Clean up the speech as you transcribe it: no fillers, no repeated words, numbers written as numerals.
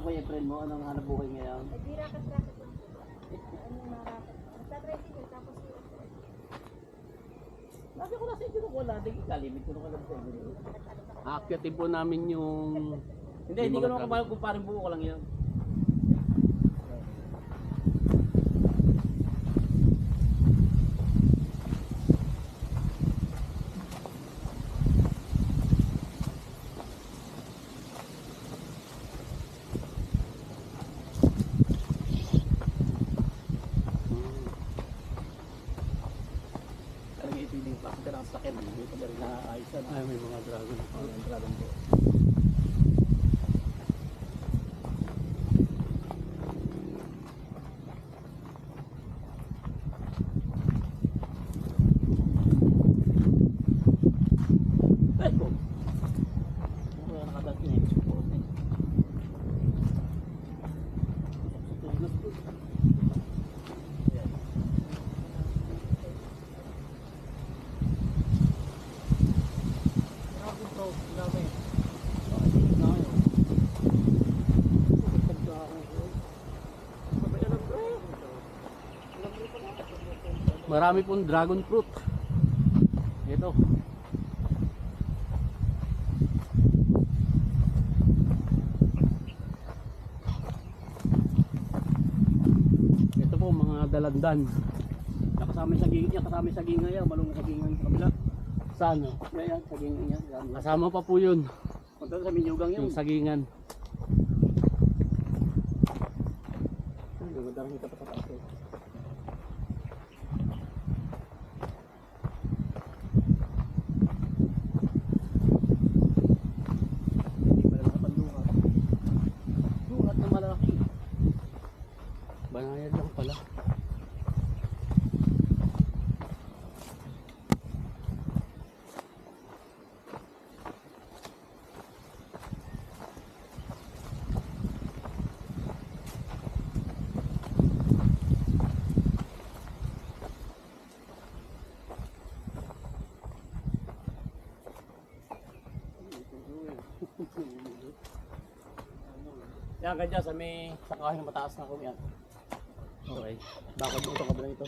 ang boyfriend mo? Anong hanap buhay ngayon? Nagrakat-rakat lang po. Anong marakat? Nagtatricycle tapos Sabi ko na sa inyo ko wala. Kalimit ko na lang sa inyo. Aakyatin po namin yung... Hindi ko naman kumain kung parang buo ko lang yun. Sakit, hindi ko na rin naayos na. Ay, may mga dragon. Ang dragon po. Ay po! Wala nakadat na yung support eh. Tutugas po. Marami pong dragon fruit. Ito. Ito po mga dalandan. Kasama sa gingay, kasama sa gingay, malunong sa gingay sa kabila. Saan? Yan, sa gingay yan. Kasama pa po yun. Punta sa Minyugang yun. Yung sagingan. Magandang hita pa sa taas eh. Hindi pala nakapandukat. Dukat na malaki. Banayad lang pala. Yan, ganyan sa may sakahin na mataas na kung yan. Okay. Bakit ito kabila ito?